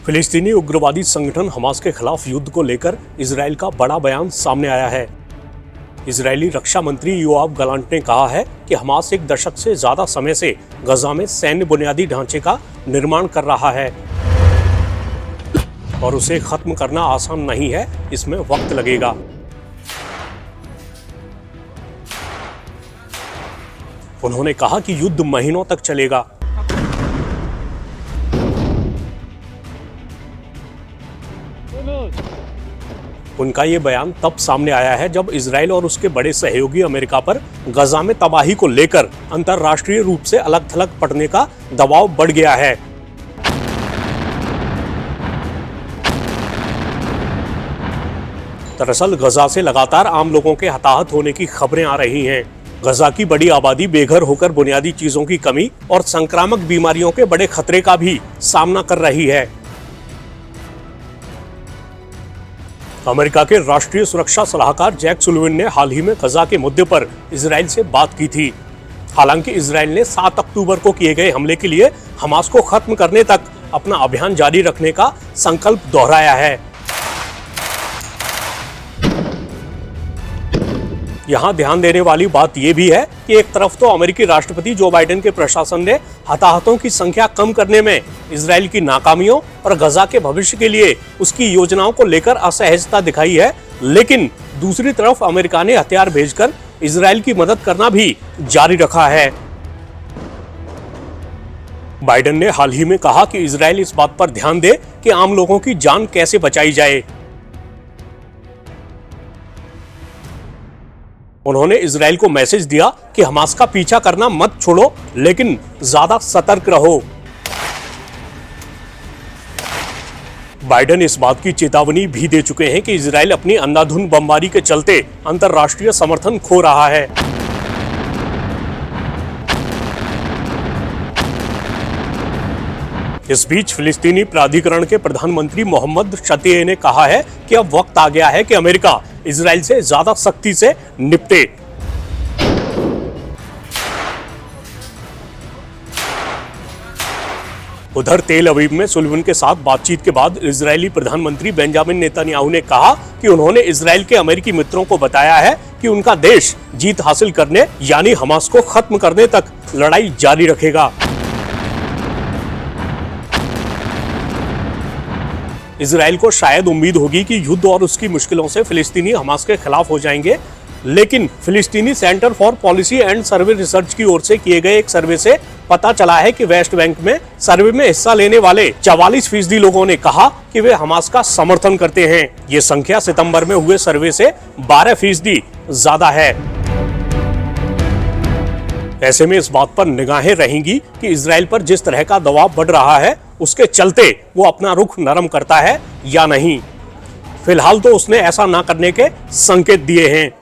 फिलिस्तीनी उग्रवादी संगठन हमास के खिलाफ युद्ध को लेकर इजराइल का बड़ा बयान सामने आया है। इजरायली रक्षा मंत्री योआव गलांट ने कहा है कि हमास एक दशक से ज्यादा समय से गजा में सैन्य बुनियादी ढांचे का निर्माण कर रहा है और उसे खत्म करना आसान नहीं है, इसमें वक्त लगेगा। उन्होंने कहा कि युद्ध महीनों तक चलेगा। उनका ये बयान तब सामने आया है जब इजराइल और उसके बड़े सहयोगी अमेरिका पर गजा में तबाही को लेकर अंतर्राष्ट्रीय रूप से अलग थलग पड़ने का दबाव बढ़ गया है। दरअसल गजा से लगातार आम लोगों के हताहत होने की खबरें आ रही हैं। गजा की बड़ी आबादी बेघर होकर बुनियादी चीजों की कमी और संक्रामक बीमारियों के बड़े खतरे का भी सामना कर रही है। अमेरिका के राष्ट्रीय सुरक्षा सलाहकार जैक सुलिवन ने हाल ही में गजा के मुद्दे पर इजराइल से बात की थी। हालांकि इजराइल ने 7 अक्टूबर को किए गए हमले के लिए हमास को खत्म करने तक अपना अभियान जारी रखने का संकल्प दोहराया है। यहाँ ध्यान देने वाली बात यह भी है कि एक तरफ तो अमेरिकी राष्ट्रपति जो बाइडेन के प्रशासन ने हताहतों की संख्या कम करने में इजराइल की नाकामियों और गजा के भविष्य के लिए उसकी योजनाओं को लेकर असहजता दिखाई है, लेकिन दूसरी तरफ अमेरिका ने हथियार भेजकर इजराइल की मदद करना भी जारी रखा है। बाइडेन ने हाल ही में कहा कि इजराइल इस बात पर ध्यान दे कि आम लोगों की जान कैसे बचाई जाए। उन्होंने इजराइल को मैसेज दिया कि हमास का पीछा करना मत छोड़ो, लेकिन ज्यादा सतर्क रहो। बाइडेन इस बात की चेतावनी भी दे चुके हैं कि इजराइल अपनी अंधाधुंध बमबारी के चलते अंतर्राष्ट्रीय समर्थन खो रहा है। इस बीच फिलिस्तीनी प्राधिकरण के प्रधानमंत्री मोहम्मद शतीए ने कहा है कि अब वक्त आ गया है कि अमेरिका इजराइल से ज्यादा सख्ती से निपटे। उधर तेल अवीव में सुलिवन के साथ बातचीत के बाद इजरायली प्रधानमंत्री बेंजामिन नेतन्याहू ने कहा कि उन्होंने इजराइल के अमेरिकी मित्रों को बताया है कि उनका देश जीत हासिल करने यानी हमास को खत्म करने तक लड़ाई जारी रखेगा। इजराइल को शायद उम्मीद होगी कि युद्ध और उसकी मुश्किलों से फिलिस्तीनी हमास के खिलाफ हो जाएंगे, लेकिन फिलिस्तीनी centre for policy and survey research की ओर से किए गए एक सर्वे से पता चला है कि वेस्ट बैंक में सर्वे में हिस्सा लेने वाले 44% लोगों ने कहा कि वे हमास का समर्थन करते हैं। ये संख्या सितंबर में हुए सर्वे से 12% ज्यादा है। ऐसे में इस बात पर निगाहें रहेंगी कि इजराइल पर जिस तरह का दबाव बढ़ रहा है उसके चलते वो अपना रुख नरम करता है या नहीं। फिलहाल तो उसने ऐसा ना करने के संकेत दिए हैं।